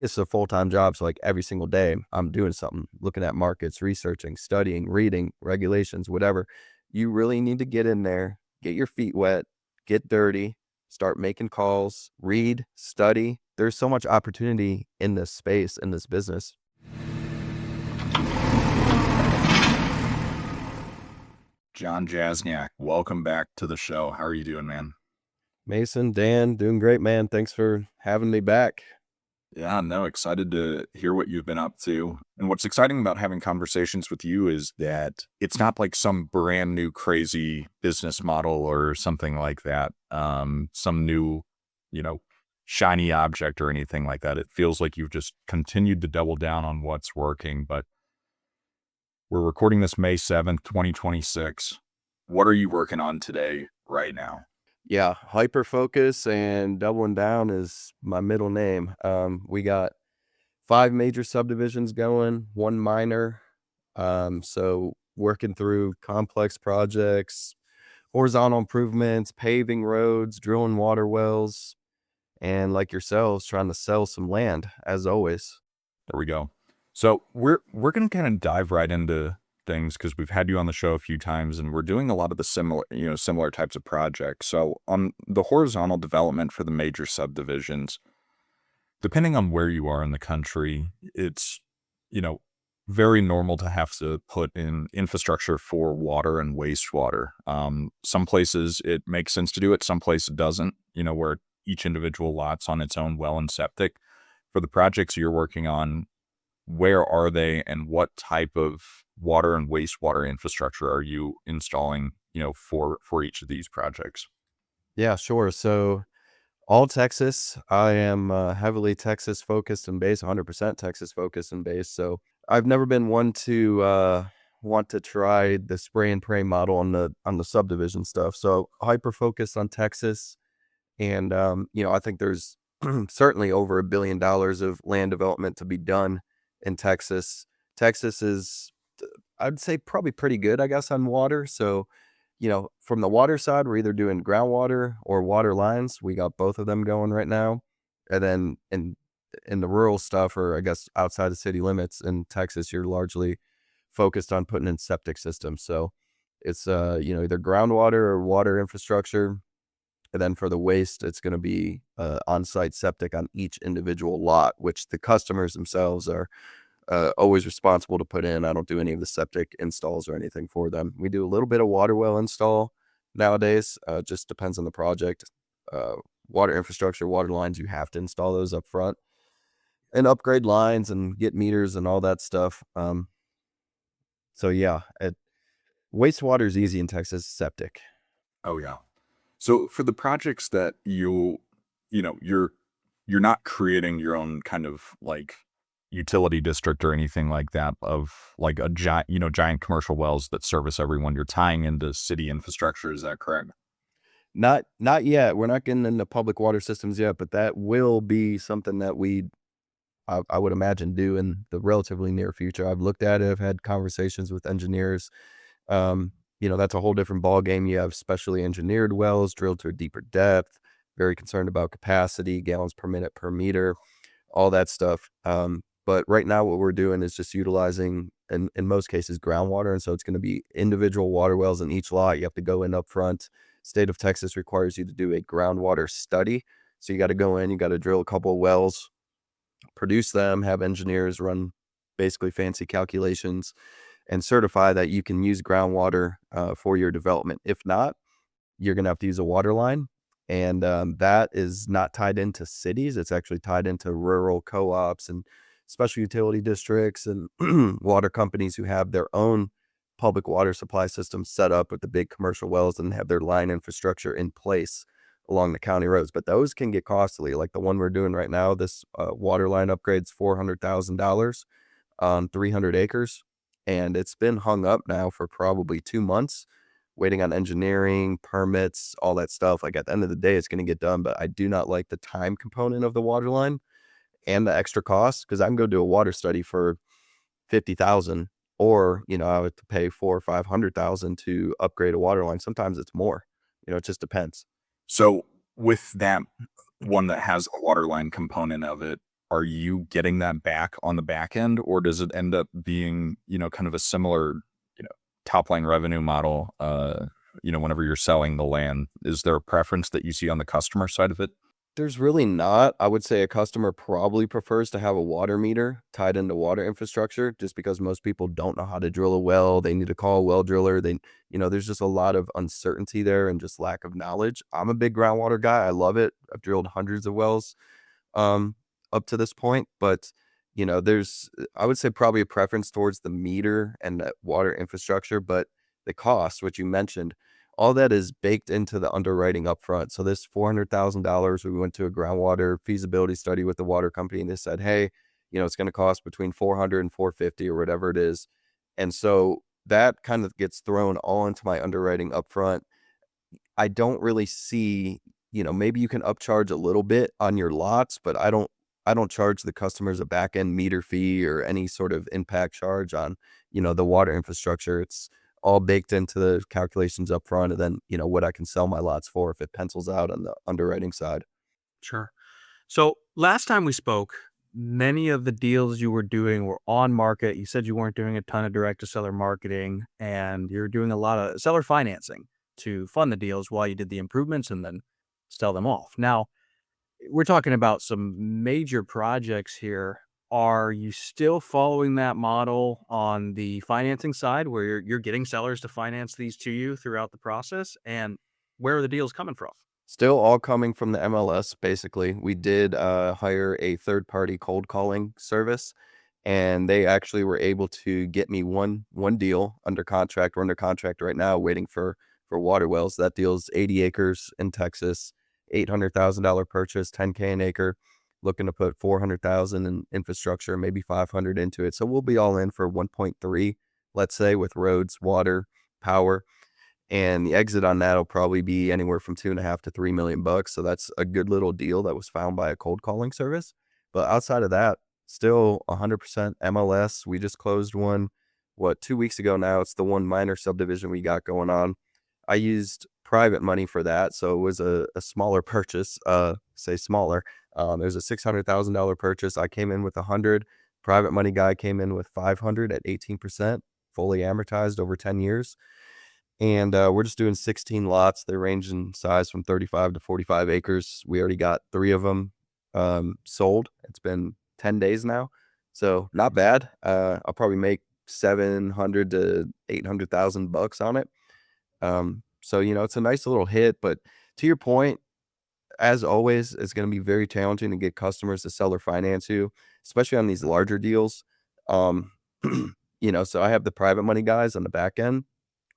it's a full-time job. So like every single day I'm doing something, looking at markets, researching, studying, reading regulations, whatever. You really need to get in there, get your feet wet, get dirty, start making calls, read, study. There's so much opportunity in this space, in this business. Jon Jasniak, welcome back to the show. How are you doing, man? Mason, Dan, doing great, man. Thanks for having me back. Yeah, no, excited to hear what you've been up to. And what's exciting about having conversations with you is that it's not like some brand new crazy business model or something like that. Some new, you know, shiny object or anything like that. It feels like you've just continued to double down on what's working. But we're recording this May 7th, 2026. What are you working on today, right now? Yeah, hyper focus and doubling down is my middle name. We got 5 major subdivisions going, 1 minor. So working through complex projects, horizontal improvements, paving roads, drilling water wells, and like yourselves, trying to sell some land as always. There we go. So we're going to kind of dive right into things because we've had you on the show a few times and we're doing a lot of the similar types of projects. So on the horizontal development for the major subdivisions, depending on where you are in the country, it's, you know, very normal to have to put in infrastructure for water and wastewater. Some places it makes sense to do it, some places it doesn't, where each individual lot's on its own well and septic. For the projects you're working on, where are they and what type of water and wastewater infrastructure are you installing, for each of these projects? Yeah, sure. So all Texas. I am heavily Texas focused and based, 100% Texas focused and based. So I've never been one to want to try the spray and pray model on the subdivision stuff. So hyper focused on Texas, and I think there's certainly over $1 billion of land development to be done in Texas. Texas is, I'd say, probably pretty good, I guess, on water. So from the water side, we're either doing groundwater or water lines. We got both of them going right now. And then in the rural stuff, or I guess outside the city limits in Texas, you're largely focused on putting in septic systems. So it's either groundwater or water infrastructure. And then for the waste, it's going to be on-site septic on each individual lot, which the customers themselves are always responsible to put in. I don't do any of the septic installs or anything for them. We do a little bit of water well install nowadays. Just depends on the project. Uh, Water infrastructure, water lines, you have to install those up front and upgrade lines and get meters and all that stuff. So yeah, wastewater is easy in Texas. Septic. Oh yeah. So for the projects that you're not creating your own kind of like utility district or anything like that of like a giant commercial wells that service everyone. You're tying into city infrastructure. Is that correct? Not yet. We're not getting into public water systems yet, but that will be something that I would imagine do in the relatively near future. I've looked at it. I've had conversations with engineers. That's a whole different ball game. You have specially engineered wells drilled to a deeper depth. Very concerned about capacity, gallons per minute per meter, all that stuff. But right now, what we're doing is just utilizing, in most cases, groundwater, and so it's going to be individual water wells in each lot. You have to go in up front. State of Texas requires you to do a groundwater study. So you got to go in, you got to drill a couple of wells, produce them, have engineers run basically fancy calculations, and certify that you can use groundwater for your development. If not, you're going to have to use a water line. And that is not tied into cities. It's actually tied into rural co-ops and special utility districts and water companies who have their own public water supply systems set up with the big commercial wells and have their line infrastructure in place along the county roads. But those can get costly. Like the one we're doing right now, this water line upgrade's $400,000 on 300 acres. And it's been hung up now for probably 2 months, waiting on engineering, permits, all that stuff. Like at the end of the day, it's going to get done, but I do not like the time component of the water line and the extra cost, because I can go do a water study for 50,000, or I would pay 4 or 500,000 to upgrade a water line. Sometimes it's more. It just depends. So with that one that has a water line component of it, are you getting that back on the back end, or does it end up being, kind of a similar, you know, top line revenue model, whenever you're selling the land? Is there a preference that you see on the customer side of it? There's really not. I would say a customer probably prefers to have a water meter tied into water infrastructure just because most people don't know how to drill a well. They need to call a well driller. There's just a lot of uncertainty there and just lack of knowledge. I'm a big groundwater guy. I love it. I've drilled hundreds of wells um, up to this point. But there's I would say probably a preference towards the meter and that water infrastructure, but the cost, which you mentioned, all that is baked into the underwriting upfront. So this $400,000, we went to a groundwater feasibility study with the water company, and they said, hey, it's going to cost between 400 and 450 or whatever it is. And so that kind of gets thrown all into my underwriting upfront. I don't really see, maybe you can upcharge a little bit on your lots, but I don't charge the customers a back end meter fee or any sort of impact charge on, the water infrastructure. It's all baked into the calculations up front, and then, what I can sell my lots for if it pencils out on the underwriting side. Sure. So last time we spoke, many of the deals you were doing were on market. You said you weren't doing a ton of direct to seller marketing and you're doing a lot of seller financing to fund the deals while you did the improvements and then sell them off. Now, we're talking about some major projects here. Are you still following that model on the financing side where you're getting sellers to finance these to you throughout the process? And where are the deals coming from? Still all coming from the MLS, basically. We did hire a third-party cold calling service, and they actually were able to get me one deal under contract. We're under contract right now, waiting for water wells. That deal's 80 acres in Texas, $800,000 purchase, 10K an acre. Looking to put 400,000 in infrastructure, maybe 500 into it. So we'll be all in for 1.3, let's say, with roads, water, power. And the exit on that will probably be anywhere from 2.5 to 3 million bucks. So that's a good little deal that was found by a cold calling service. But outside of that, still 100% MLS. We just closed one, 2 weeks ago now. It's the one minor subdivision we got going on. I used private money for that, so it was a smaller purchase. Say smaller. It was a $600,000 purchase. I came in with 100. Private money guy came in with 500 at 18%, fully amortized over 10 years. And we're just doing 16 lots. They range in size from 35 to 45 acres. We already got 3 of them sold. It's been 10 days now, so not bad. I'll probably make 700 to 800,000 bucks on it. So it's a nice little hit. But to your point, as always, it's going to be very challenging to get customers to sell or finance you, especially on these larger deals. Um, so I have the private money guys on the back end,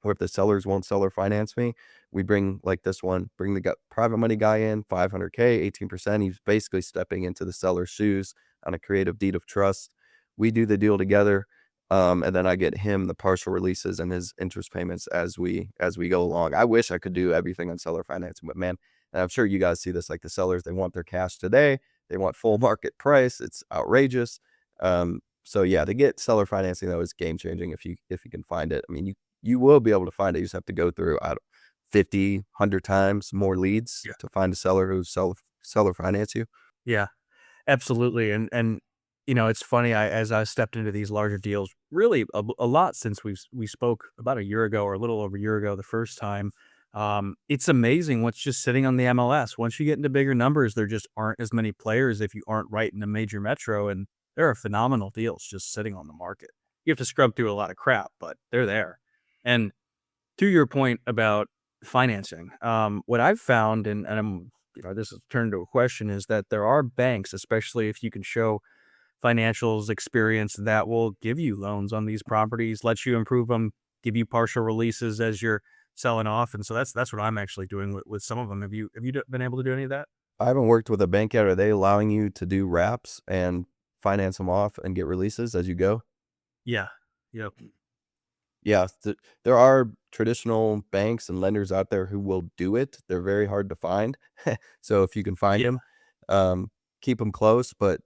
or if the sellers won't sell or finance me, we bring like this one, bring the private money guy in, 500K, 18%. He's basically stepping into the seller's shoes on a creative deed of trust. We do the deal together. And then I get him the partial releases and his interest payments as we go along. I wish I could do everything on seller financing, but man, and I'm sure you guys see this, like the sellers, they want their cash today. They want full market price. It's outrageous. So yeah, to get seller financing though is game changing if you can find it. I mean, you will be able to find it. You just have to go through 50, 100 times more leads Yeah. to find a seller who seller finance you. Yeah. Absolutely, and it's funny. As I stepped into these larger deals, really a lot since we spoke about a year ago or a little over a year ago the first time. It's amazing what's just sitting on the MLS. Once you get into bigger numbers, there just aren't as many players if you aren't right in a major metro, and there are phenomenal deals just sitting on the market. You have to scrub through a lot of crap, but they're there. And to your point about financing, what I've found, and this has turned into a question, is that there are banks, especially if you can show financials experience, that will give you loans on these properties, let you improve them, give you partial releases as you're selling off, and so that's what I'm actually doing with some of them. Have you been able to do any of that? I haven't worked with a bank yet. Are they allowing you to do wraps and finance them off and get releases as you go? Yeah. Yep. Yeah, there are traditional banks and lenders out there who will do it. They're very hard to find. So if you can find Yep. them, keep them close. But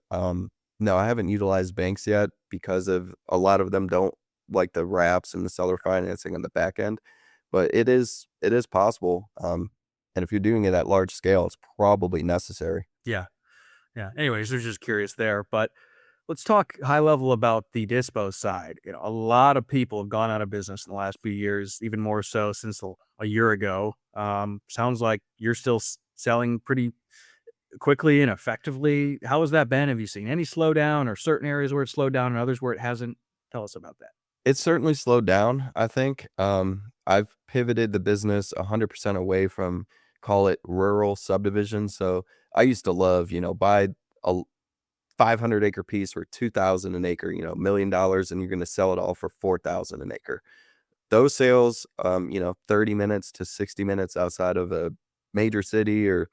no, I haven't utilized banks yet because of a lot of them don't like the wraps and the seller financing on the back end. But it is possible. And if you're doing it at large scale, it's probably necessary. Yeah. Yeah. Anyways, I was just curious there, but let's talk high level about the dispo side. A lot of people have gone out of business in the last few years, even more so since a year ago. Sounds like you're still selling pretty quickly and effectively. How has that been? Have you seen any slowdown or certain areas where it's slowed down and others where it hasn't? Tell us about that. It's certainly slowed down, I think. I've pivoted the business 100% away from, call it, rural subdivision. So I used to love, buy a 500-acre piece for 2,000 an acre, $1 million, and you're going to sell it all for 4,000 an acre. Those sales, 30 minutes to 60 minutes outside of a major city or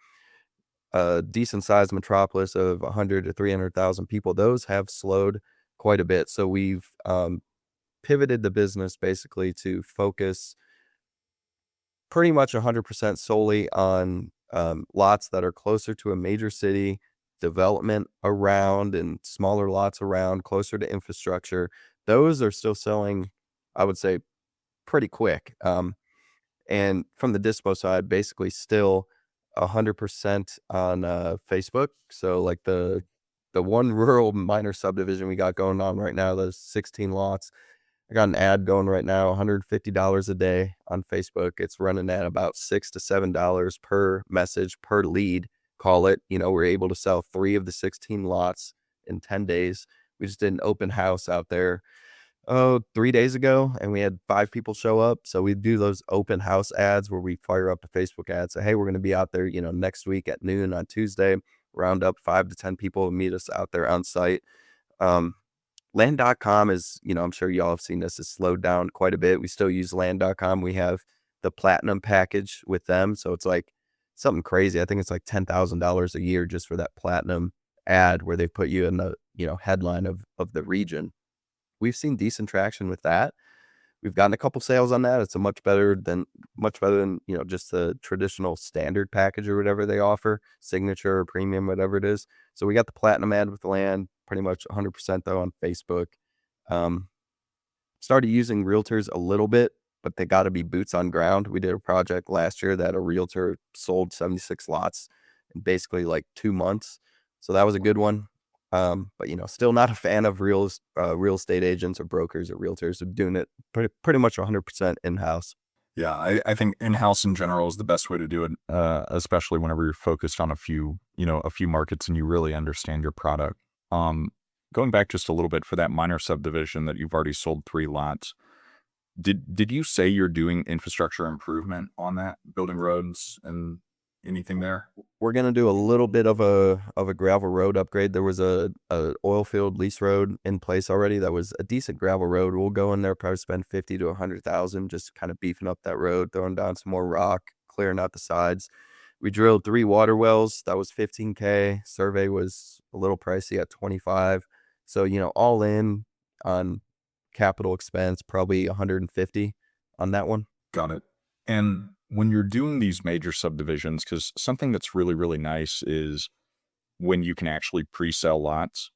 a decent sized metropolis of 100 to 300,000 people, those have slowed quite a bit. So we've pivoted the business basically to focus pretty much 100% solely on lots that are closer to a major city, development around and smaller lots around, closer to infrastructure. Those are still selling, I would say, pretty quick. And from the dispo side, basically still 100% on Facebook. So like the one rural minor subdivision we got going on right now, those 16 lots. I got an ad going right now, $150 a day on Facebook. It's running at about $6 to $7 per message per lead. Call it. We're able to sell 3 of the 16 lots in 10 days. We just did an open house out there 3 days ago, and we had 5 people show up. So we do those open house ads where we fire up the Facebook ad, say, hey, we're going to be out there, next week at noon on Tuesday. Round up 5 to 10 people and meet us out there on site. Um, Land.com is, I'm sure y'all have seen this, has slowed down quite a bit. We still use land.com. We have the platinum package with them. So it's like something crazy. I think it's like $10,000 a year just for that platinum ad where they put you in the, headline of the region. We've seen decent traction with that. We've gotten a couple sales on that. It's a much better than, just the traditional standard package or whatever they offer, signature or premium, whatever it is. So we got the platinum ad with land, pretty much 100% though on Facebook. Um, Started using realtors a little bit, but they got to be boots on ground. We did a project last year that a realtor sold 76 lots in basically like 2 months. So that was a good one. But still not a fan of real estate agents or brokers or realtors are doing it pretty much 100% in-house. Yeah, I think in-house in general is the best way to do it, especially whenever you're focused on a few markets and you really understand your product. Um, Going back just a little bit for that minor subdivision that you've already sold 3 lots, did you say you're doing infrastructure improvement on that, building roads and anything there? We're gonna do a little bit of a gravel road upgrade. There was a oil field lease road in place already that was a decent gravel road. We'll go in there, probably spend 50 to 100,000, just kind of beefing up that road, throwing down some more rock, clearing out the sides. We drilled 3 water wells. That was 15K. Survey was a little pricey at 25. So, all in on capital expense, probably 150 on that one. Got it. And when you're doing these major subdivisions, because something that's really, really nice is when you can actually pre-sell lots.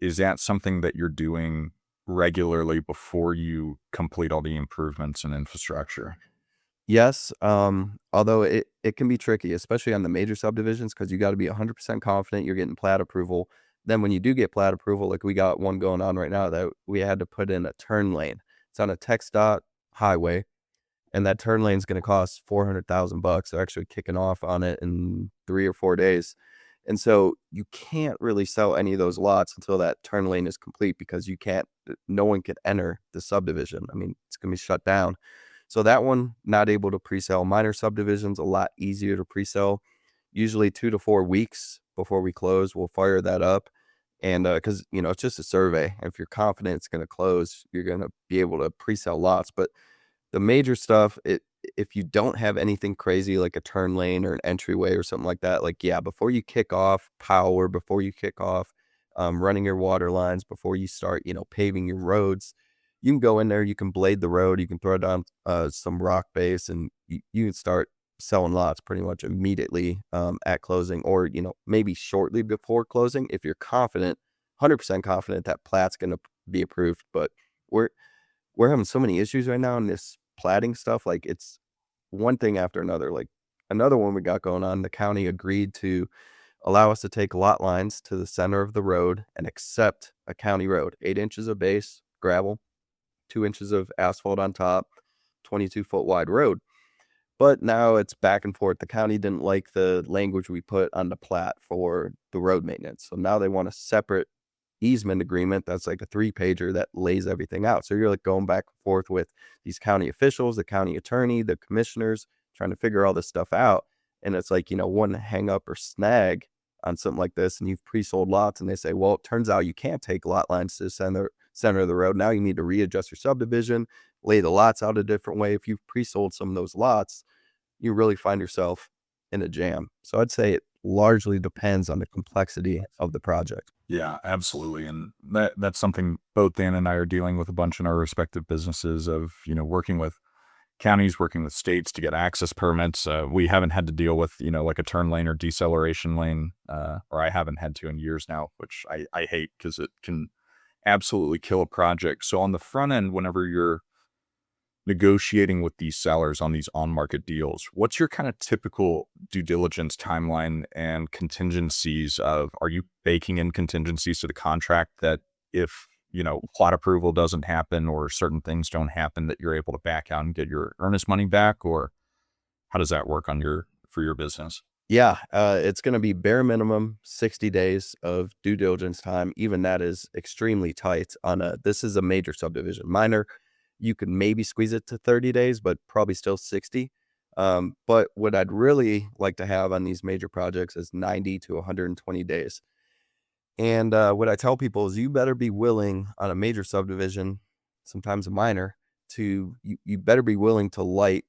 Is that something that you're doing regularly before you complete all the improvements and infrastructure? Yes, although it can be tricky, especially on the major subdivisions, because you got to be 100% confident you're getting plat approval. Then when you do get plat approval, like we got one going on right now that we had to put in a turn lane. It's on a text dot highway, and that turn lane is going to cost 400,000 bucks. They're actually kicking off on it in 3 or 4 days. And so you can't really sell any of those lots until that turn lane is complete because no one can enter the subdivision. I mean, it's going to be shut down. So that one, not able to pre-sell. Minor subdivisions, a lot easier to pre-sell. Usually 2 to 4 weeks before we close, we'll fire that up. And because, it's just a survey. If you're confident it's going to close, you're going to be able to pre-sell lots. But the major stuff, if you don't have anything crazy like a turn lane or an entryway or something like that, like, yeah, before you kick off power, before you kick off running your water lines, before you start, paving your roads, you can go in there, you can blade the road, you can throw down some rock base, and you can start selling lots pretty much immediately at closing, or, maybe shortly before closing if you're confident, 100% confident that plat's going to be approved. But we're we're having so many issues right now in this platting stuff. Like, it's one thing after another. Like, another one we got going on, the county agreed to allow us to take lot lines to the center of the road and accept a county road, 8 inches of base gravel, 2 inches of asphalt on top, 22-foot wide road. But now it's back and forth. The county didn't like the language we put on the plat for the road maintenance. So now they want a separate easement agreement that's like a 3-pager that lays everything out. So you're like going back and forth with these county officials, the county attorney, the commissioners, trying to figure all this stuff out. And it's like, one hang up or snag on something like this, and you've pre-sold lots, and they say, well, it turns out you can't take lot lines to the center of the road. Now you need to readjust your subdivision, lay the lots out a different way. If you've pre-sold some of those lots, you really find yourself in a jam. So I'd say it largely depends on the complexity of the project. Yeah, absolutely. And that's something both Dan and I are dealing with a bunch in our respective businesses of, working with counties, working with states to get access permits. We haven't had to deal with, like a turn lane or deceleration lane, or I haven't had to in years now, which I hate because it can absolutely kill a project. So on the front end, whenever you're negotiating with these sellers on these on-market deals, what's your kind of typical due diligence timeline and contingencies of, are you baking in contingencies to the contract that if, plot approval doesn't happen or certain things don't happen, that you're able to back out and get your earnest money back? Or how does that work for your business? Yeah, it's going to be bare minimum 60 days of due diligence time. Even that is extremely tight this is a major subdivision. Minor, you could maybe squeeze it to 30 days, but probably still 60. But what I'd really like to have on these major projects is 90 to 120 days. And what I tell people is you better be willing on a major subdivision, sometimes a minor, you better be willing to light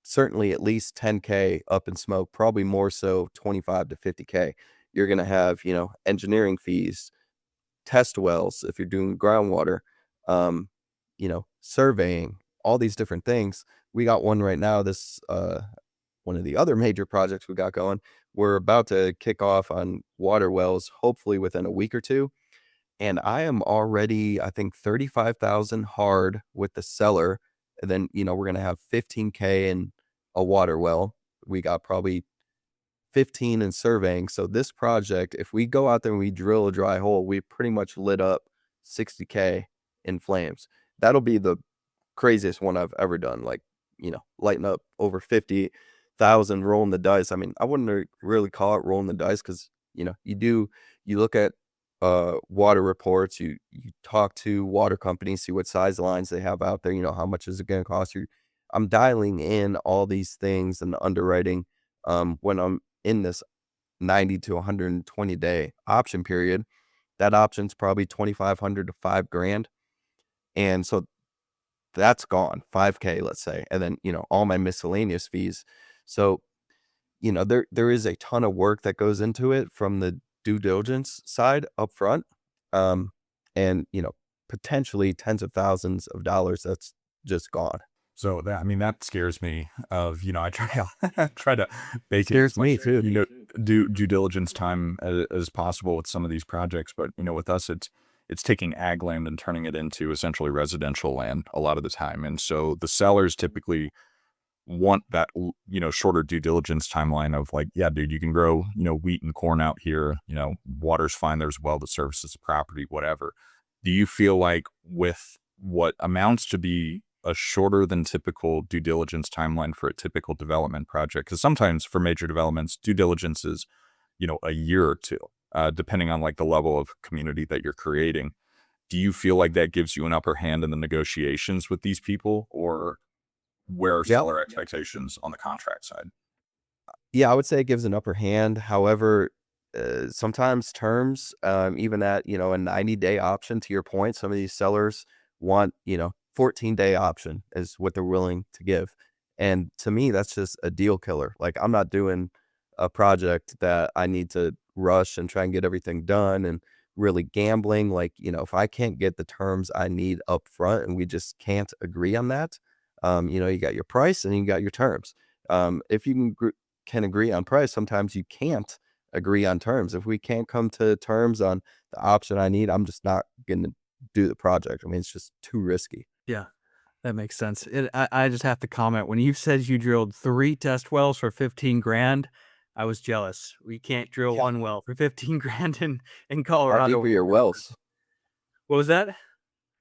certainly at least 10K up in smoke, probably more so 25 to 50K. You're going to have, engineering fees, test wells if you're doing groundwater, surveying, all these different things. We got one right now, one of the other major projects we got going. We're about to kick off on water wells, hopefully within a week or two. And I am already, I think, 35,000 hard with the seller. And then, we're going to have 15K in a water well. We got probably 15 in surveying. So this project, if we go out there and we drill a dry hole, we pretty much lit up 60K in flames. That'll be the craziest one I've ever done. Like, lighting up over 50,000, rolling the dice. I mean, I wouldn't really call it rolling the dice because, you look at water reports, you talk to water companies, see what size lines they have out there, how much is it going to cost you. I'm dialing in all these things and underwriting when I'm in this 90 to 120 day option period. That option's probably 2,500 to $5,000. And so that's gone, 5K, let's say. And then, all my miscellaneous fees. So, there is a ton of work that goes into it from the due diligence side up front. And, potentially tens of thousands of dollars that's just gone. So that scares me I try to bake it Scares as me much, too. due diligence time as possible with some of these projects. But, with us, it's taking ag land and turning it into essentially residential land a lot of the time. And so the sellers typically want that, shorter due diligence timeline of like, yeah, dude, you can grow, wheat and corn out here, water's fine. There's well that services the property, whatever. Do you feel like with what amounts to be a shorter than typical due diligence timeline for a typical development project? Because sometimes for major developments, due diligence is, a year or two, depending on like the level of community that you're creating. Do you feel like that gives you an upper hand in the negotiations with these people, or where are Yep. seller expectations on the contract side? Yeah, I would say it gives an upper hand. However, sometimes terms, even at, a 90-day option, to your point, some of these sellers want, 14-day option is what they're willing to give. And to me, that's just a deal killer. Like, I'm not doing a project that I need to rush and try and get everything done and really gambling. Like, if I can't get the terms I need up front and we just can't agree on that, you got your price and you got your terms. If you can agree on price, sometimes you can't agree on terms. If we can't come to terms on the option I need, I'm just not going to do the project. I mean, it's just too risky. Yeah, that makes sense. I just have to comment, when you said you drilled 3 test wells for 15 grand, I was jealous. We can't drill Yeah. one well for 15 grand in How Colorado deep are or your whatever. wells? What was that?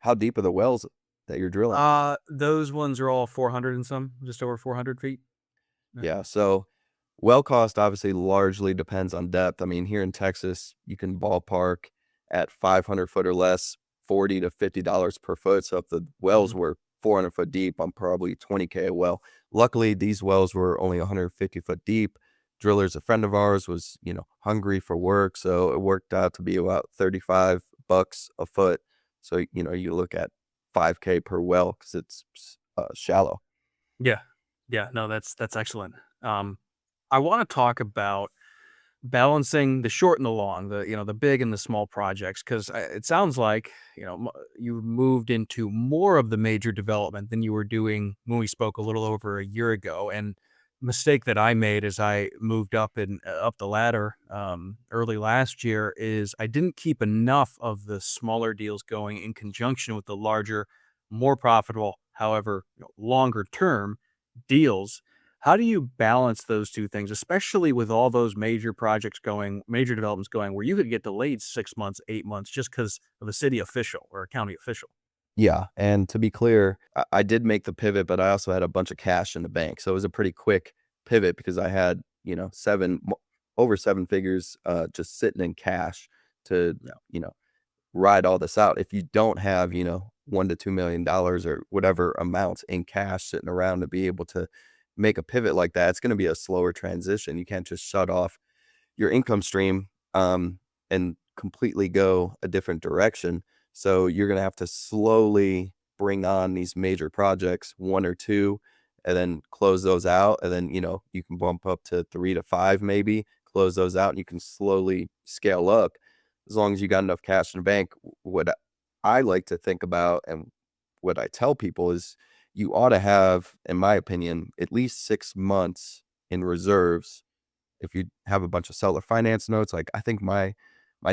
How deep are the wells that you're drilling? Those ones are all 400 and some, just over 400 feet. Yeah. Yeah, so well cost obviously largely depends on depth. I mean, here in Texas, you can ballpark at 500 foot or less, 40 to $50 per foot. So if the wells Mhm. were 400 foot deep, I'm probably 20K a well. Luckily, these wells were only 150 foot deep. Driller's a friend of ours was, hungry for work, so it worked out to be about 35 bucks a foot. So, you look at 5K per well because it's shallow. Yeah. Yeah, no, that's excellent. Um, I wanna talk about balancing the short and the long, the big and the small projects, 'cause, it sounds like, you moved into more of the major development than you were doing when we spoke a little over a year ago, and mistake that I made as I moved up the ladder, early last year is I didn't keep enough of the smaller deals going in conjunction with the larger, more profitable, however, longer term deals. How do you balance those 2 things, especially with all those major developments going where you could get delayed 6 months, 8 months just because of a city official or a county official? Yeah, and to be clear, I did make the pivot, but I also had a bunch of cash in the bank, so it was a pretty quick pivot because I had, 7 mo over 7 figures, just sitting in cash to, Yeah. ride all this out. If you don't have, $1 to $2 million or whatever amounts in cash sitting around to be able to make a pivot like that, it's gonna be a slower transition. You can't just shut off your income stream, and completely go a different direction. So you're gonna have to slowly bring on these major projects, 1 or 2, and then close those out, and then, you can bump up to 3 to 5 maybe, close those out, and you can slowly scale up as long as you got enough cash in the bank. What I like to think about and what I tell people is you ought to have, in my opinion, at least 6 months in reserves if you have a bunch of seller finance notes. Like, I think my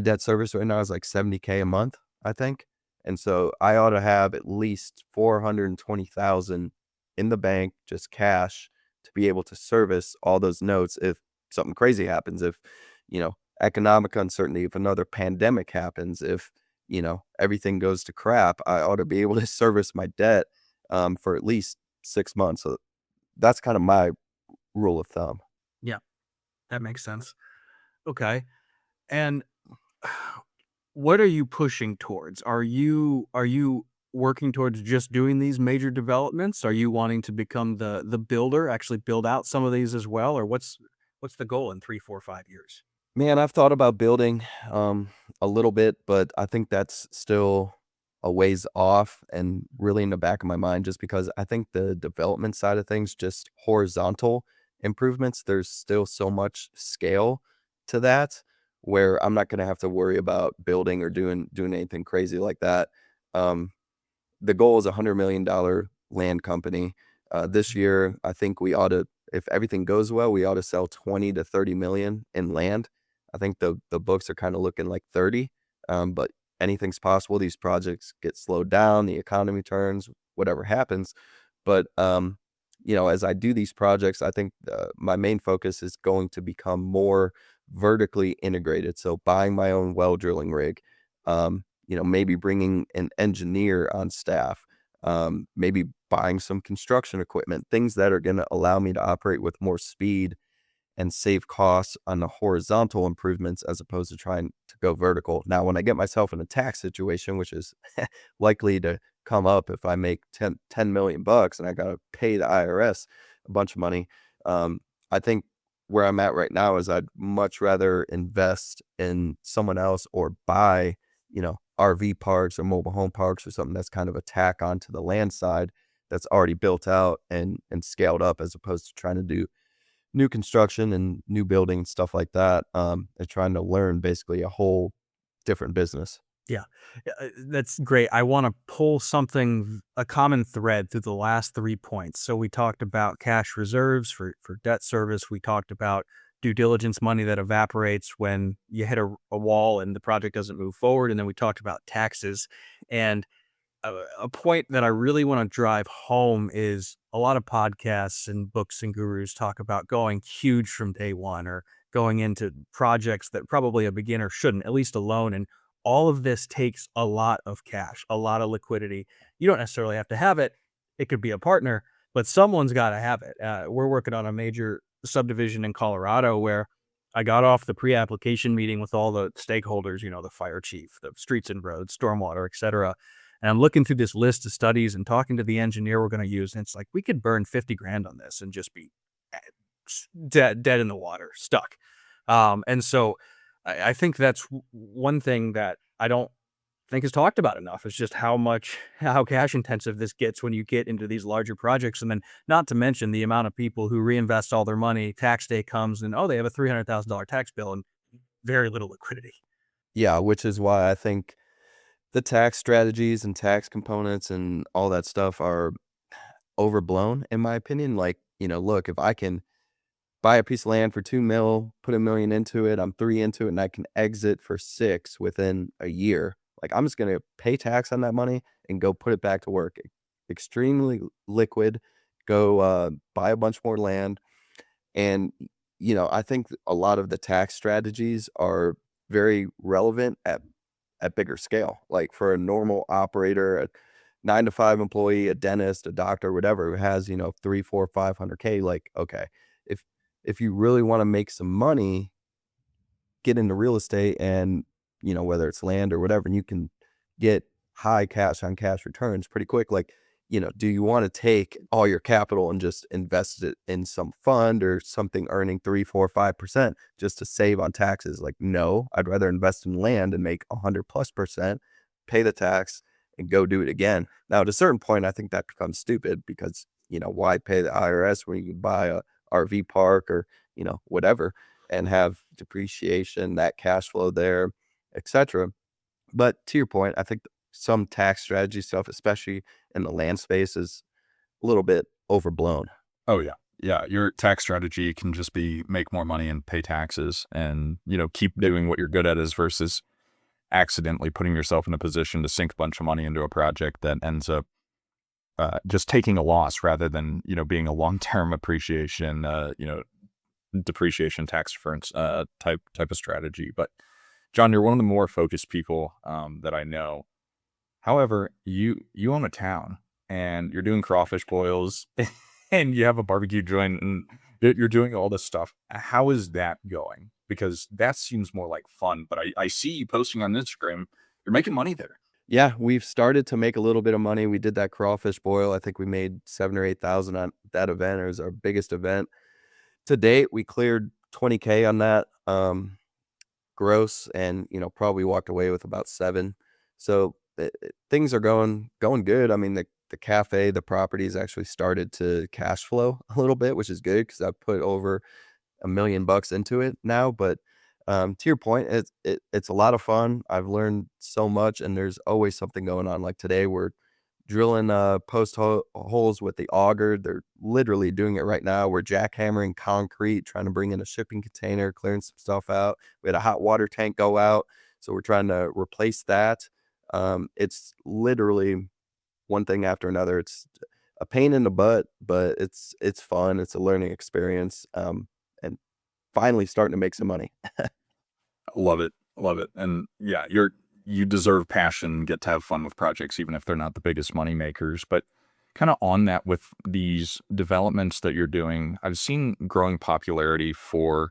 debt service right now is like 70K a month, I think. And so I ought to have at least 420,000 in the bank, just cash, to be able to service all those notes if something crazy happens, if, economic uncertainty, if another pandemic happens, if, everything goes to crap, I ought to be able to service my debt for at least 6 months. So that's kind of my rule of thumb. Yeah, that makes sense. Okay, and what are you pushing towards? Are you working towards just doing these major developments? Are you wanting to become the builder, actually build out some of these as well, or what's the goal in 3, 4, 5 years? Man, I've thought about building a little bit, but I think that's still a ways off and really in the back of my mind just because I think the development side of things, just horizontal improvements, there's still so much scale to that where I'm not going to have to worry about building or doing anything crazy like that. Um, the goal is $100 million land company. This year, I think we ought to, if everything goes well, we ought to sell 20 to 30 million in land. I think the books are kind of looking like 30, but anything's possible. These projects get slowed down, the economy turns, whatever happens. But as I do these projects, I think my main focus is going to become more vertically integrated. So buying my own well drilling rig, maybe bringing an engineer on staff, maybe buying some construction equipment, things that are going to allow me to operate with more speed and save costs on the horizontal improvements as opposed to trying to go vertical. Now, when I get myself in a tax situation, which is likely to come up if I make 10 million bucks and I got to pay the IRS a bunch of money, I think where I'm at right now is I'd much rather invest in someone else or buy, RV parks or mobile home parks or something that's kind of a tack onto the land side that's already built out and scaled up as opposed to trying to do new construction and new building and stuff like that, and trying to learn basically a whole different business. Yeah. Yeah, that's great. I wanna pull a common thread through the last 3 points. So we talked about cash reserves for debt service. We talked about due diligence money that evaporates when you hit a wall and the project doesn't move forward, and then we talked about taxes. And a point that I really want to drive home is a lot of podcasts and books and gurus talk about going huge from day one or going into projects that probably a beginner shouldn't, at least alone. And all of this takes a lot of cash, a lot of liquidity. You don't necessarily have to have it. It could be a partner, but someone's got to have it. We're working on a major subdivision in Colorado where I got off the pre-application meeting with all the stakeholders, the fire chief, the streets and roads, stormwater, et cetera. And I'm looking through this list of studies and talking to the engineer we're going to use. And it's like, we could burn 50 grand on this and just be eh, dead in the water, stuck. And so I think that's one thing that I don't think is talked about enough is just how cash intensive this gets when you get into these larger projects. And then not to mention the amount of people who reinvest all their money, tax day comes and, oh, they have a $300,000 tax bill and very little liquidity. Yeah, which is why I think the tax strategies and tax components and all that stuff are overblown, in my opinion. Like, look, if I can buy a piece of land for 2 mil, put 1 million into it, I'm 3 into it, and I can exit for 6 within a year. Like, I'm just gonna pay tax on that money and go put it back to work. Extremely liquid. Go buy a bunch more land. And I think a lot of the tax strategies are very relevant at bigger scale. Like for a normal operator, a 9 to 5 employee, a dentist, a doctor, whatever, who has, 3, 4, 500K, like, okay, if if you really want to make some money, get into real estate and, whether it's land or whatever, and you can get high cash on cash returns pretty quick. Like, do you want to take all your capital and just invest it in some fund or something earning 3, 4, 5% just to save on taxes? Like, no, I'd rather invest in land and make 100+%, pay the tax and go do it again. Now, at a certain point, I think that becomes stupid because, why pay the IRS when you can buy a RV park or, whatever, and have depreciation, that cash flow there, etc. But to your point, I think some tax strategy stuff, especially in the land space, is a little bit overblown. Oh yeah. Yeah. Your tax strategy can just be make more money and pay taxes and, keep doing what you're good at is versus accidentally putting yourself in a position to sink a bunch of money into a project that ends up just taking a loss rather than, being a long-term appreciation, depreciation tax deference type of strategy. But John, you're one of the more focused people that I know. However, you own a town and you're doing crawfish boils and you have a barbecue joint and you're doing all this stuff. How is that going? Because that seems more like fun, but I see you posting on Instagram. You're making money there. Yeah, we've started to make a little bit of money. We did that crawfish boil. I think we made 7 or 8 thousand on that event. It was our biggest event to date. We cleared 20K on that. Gross, and probably walked away with about 7. So things are going good. I mean, the cafe, the properties actually started to cash flow a little bit, which is good because I've put over $1 million into it now. But to your point, it's a lot of fun. I've learned so much, and there's always something going on. Like today, we're drilling holes with the auger. They're literally doing it right now. We're jackhammering concrete, trying to bring in a shipping container, clearing some stuff out. We had a hot water tank go out, so we're trying to replace that. It's literally one thing after another. It's a pain in the butt, but it's fun. It's a learning experience, and finally starting to make some money. Love it. Love it. And yeah, you deserve passion, get to have fun with projects, even if they're not the biggest money makers. But kind of on that with these developments that you're doing, I've seen growing popularity for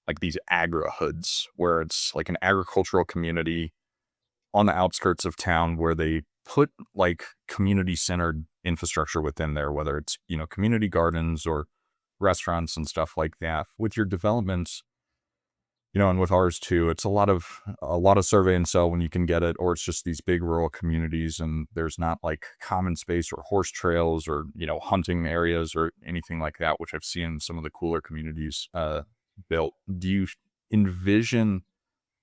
like these agri hoods, where it's like an agricultural community on the outskirts of town where they put like community centered infrastructure within there, whether it's, community gardens or restaurants and stuff like that. With your developments, and with ours too, it's a lot of survey and sell when you can get it, or it's just these big rural communities and there's not like common space or horse trails or, hunting areas or anything like that, which I've seen some of the cooler communities built. Do you envision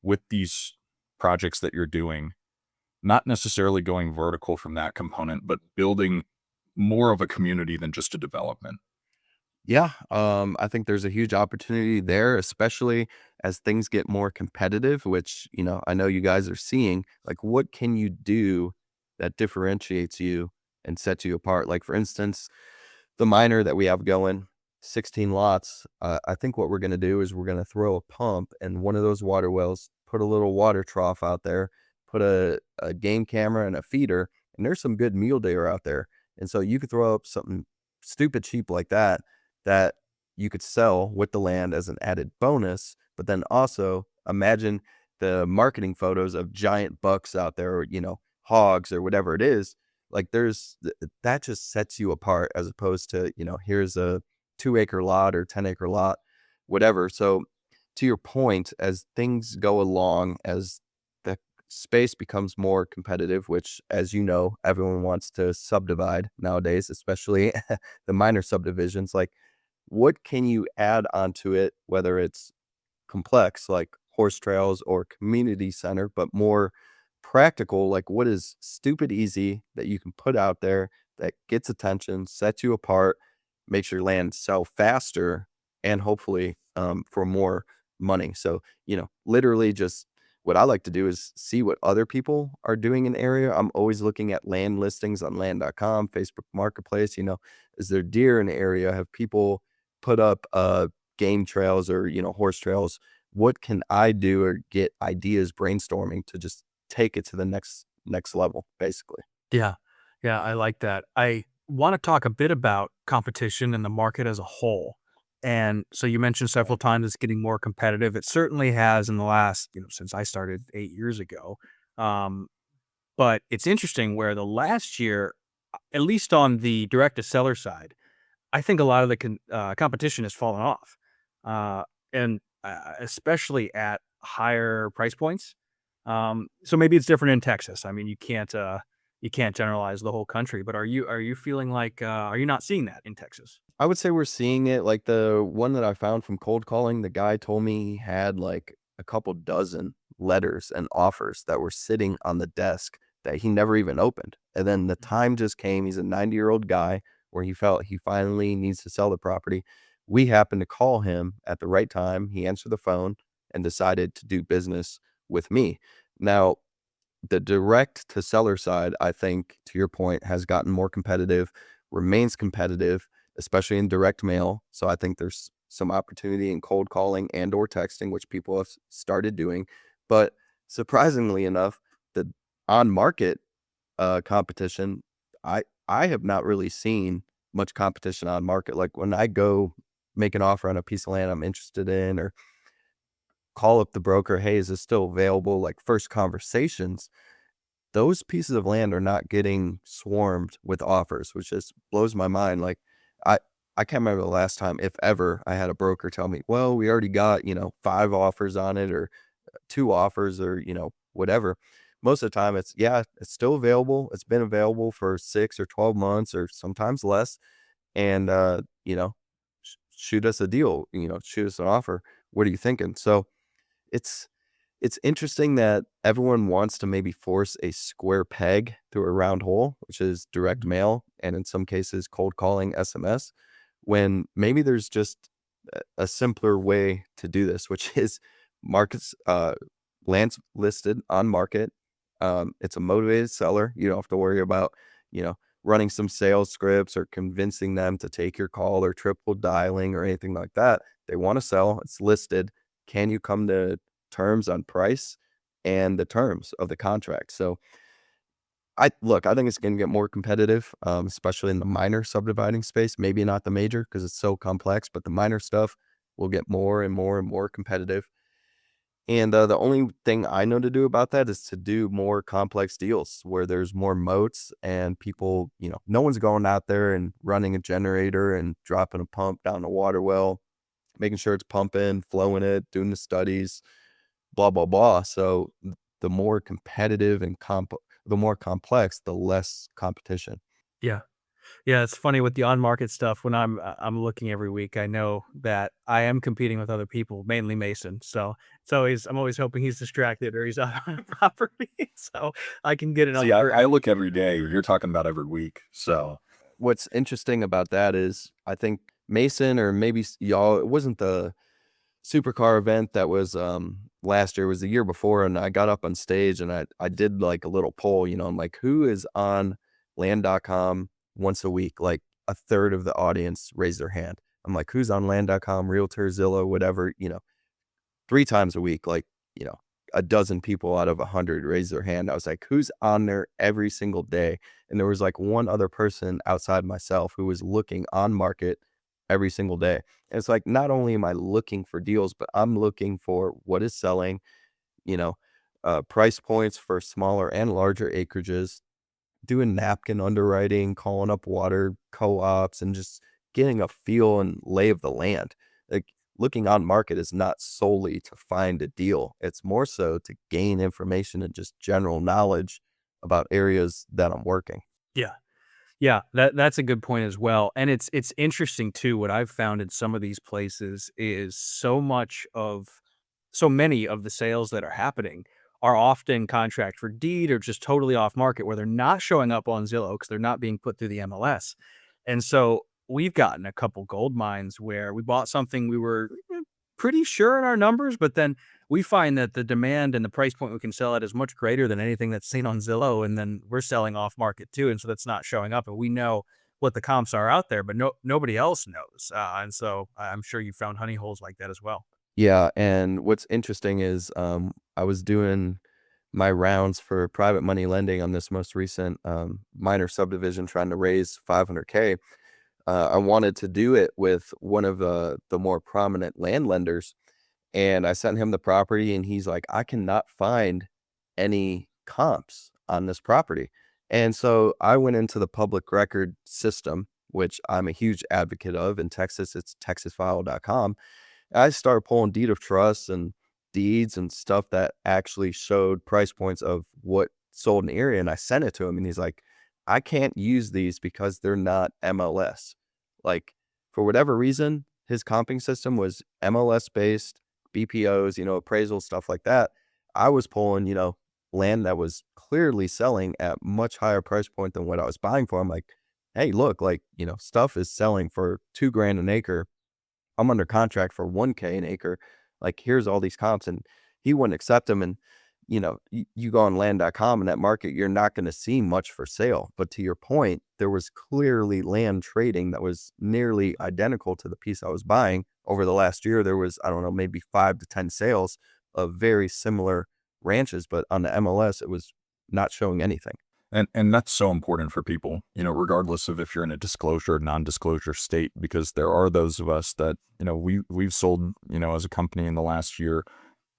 with these projects that you're doing, not necessarily going vertical from that component, but building more of a community than just a development? Yeah, I think there's a huge opportunity there, especially as things get more competitive, which, I know you guys are seeing. Like, what can you do that differentiates you and sets you apart. Like, for instance, the miner that we have going, 16 lots, I think what we're going to do is we're going to throw a pump in one of those water wells, put a little water trough out there, put a game camera and a feeder, and there's some good mule deer out there. And so you could throw up something stupid cheap like that, that you could sell with the land as an added bonus. But then also imagine the marketing photos of giant bucks out there, or, hogs or whatever it is. Like, that just sets you apart, as opposed to, here's a 2-acre lot or 10-acre lot, whatever. So to your point, as things go along, as the space becomes more competitive, which, as you know, everyone wants to subdivide nowadays, especially the minor subdivisions, like, what can you add onto it, whether it's complex like horse trails or community center, but more practical, like, what is stupid easy that you can put out there that gets attention, sets you apart, makes your land sell faster, and hopefully for more money. So, literally just what I like to do is see what other people are doing in the area. I'm always looking at land listings on land.com, Facebook Marketplace. Is there deer in the area? Have people put up game trails or, horse trails? What can I do, or get ideas brainstorming to just take it to the next level, basically. Yeah. Yeah, I like that. I wanna talk a bit about competition and the market as a whole. And so you mentioned several times it's getting more competitive. It certainly has in the last, since I started 8 years ago. Um, but it's interesting where the last year, at least on the direct to seller side, I think a lot of the competition has fallen off, and especially at higher price points. So maybe it's different in Texas. I mean, you can't generalize the whole country, but are you feeling like are you not seeing that in Texas? I would say we're seeing it. Like, the one that I found from cold calling, the guy told me he had like a couple dozen letters and offers that were sitting on the desk that he never even opened. And then the time just came. He's a 90-year-old guy where he felt he finally needs to sell the property. We happened to call him at the right time. He answered the phone and decided to do business with me. Now, the direct to seller side, I think, to your point, has gotten more competitive, remains competitive, especially in direct mail. So I think there's some opportunity in cold calling and or texting, which people have started doing. But surprisingly enough, the on market competition, I have not really seen much competition on market. Like, when I go make an offer on a piece of land I'm interested in, or call up the broker, hey, is this still available? Like, first conversations, those pieces of land are not getting swarmed with offers, which just blows my mind. Like, I I can't remember the last time, if ever, I had a broker tell me, well, we already got, 5 offers on it, or 2 offers, or, whatever. Most of the time it's, yeah, it's still available. It's been available for 6 or 12 months, or sometimes less. And shoot us a deal, shoot us an offer. What are you thinking? So it's it's interesting that everyone wants to maybe force a square peg through a round hole, which is direct Mhm. mail, and in some cases cold calling, SMS, when maybe there's just a simpler way to do this, which is markets, lands listed on market. It's a motivated seller. You don't have to worry about, you know, running some sales scripts or convincing them to take your call, or triple dialing or anything like that. They want to sell. It's listed. Can you come to terms on price and the terms of the contract? So I think it's going to get more competitive, especially in the minor subdividing space. Maybe not the major because it's so complex, but the minor stuff will get more and more and more competitive. And the only thing I know to do about that is to do more complex deals where there's more moats, and people, no one's going out there and running a generator and dropping a pump down the water well, making sure it's pumping, flowing it, doing the studies, blah, blah, blah. So the more competitive and the more complex, the less competition. Yeah. Yeah, it's funny with the on-market stuff. When I'm looking every week, I know that I am competing with other people, mainly Mason. So I'm always hoping he's distracted or he's out on a property, so I can get it on See, I, the I look every day. You're talking about every week. So What's interesting about that is, I think Mason, or maybe y'all, it wasn't the supercar event that was last year, it was the year before, and I got up on stage and I did like a little poll, I'm like, who is on land.com once a week? Like a third of the audience raised their hand. I'm like, who's on land.com, Realtor, Zillow, whatever, 3 times a week, like, you know, a dozen people out of 100 raised their hand. I was like, who's on there every single day? And there was like one other person outside myself who was looking on market every single day. And it's like, not only am I looking for deals, but I'm looking for what is selling, you know, price points for smaller and larger acreages, doing napkin underwriting, calling up water co-ops, and just getting a feel and lay of the land. Like looking on market is not solely to find a deal. It's more so to gain information and just general knowledge about areas that I'm working. Yeah. Yeah, that's a good point as well, and it's interesting too, what I've found in some of these places is so many of the sales that are happening are often contract for deed or just totally off market where they're not showing up on Zillow because 'cause they're not being put through the MLS, and so we've gotten a couple gold mines where we bought something we were, pretty sure in our numbers, but then we find that the demand and the price point we can sell at is much greater than anything that's seen on Zillow, and then we're selling off market too, and so that's not showing up, and we know what the comps are out there, but nobody else knows, and so I'm sure you found honey holes like that as well. Yeah, and what's interesting is I was doing my rounds for private money lending on this most recent minor subdivision, trying to raise 500K. I wanted to do it with one of the more prominent land lenders, and I sent him the property, and he's like, I cannot find any comps on this property. And so I went into the public record system, which I'm a huge advocate of in Texas. It's texasfile.com. I started pulling deed of trust and deeds and stuff that actually showed price points of what sold in the area. And I sent it to him, and he's like, I can't use these because they're not MLS. Like, for whatever reason, his comping system was MLS based, BPOs, appraisal, stuff like that. I was pulling, land that was clearly selling at much higher price point than what I was buying for. I'm like, hey, look, like, stuff is selling for 2 grand an acre. I'm under contract for 1K an acre. Like, here's all these comps, and he wouldn't accept them. And, you go on land.com in that market, you're not going to see much for sale. But to your point, there was clearly land trading that was nearly identical to the piece I was buying. Over the last year, there was, I don't know, maybe 5 to 10 sales of very similar ranches, but on the MLS, it was not showing anything. And that's so important for people, regardless of if you're in a disclosure or non-disclosure state, because there are those of us that, we've sold, as a company in the last year,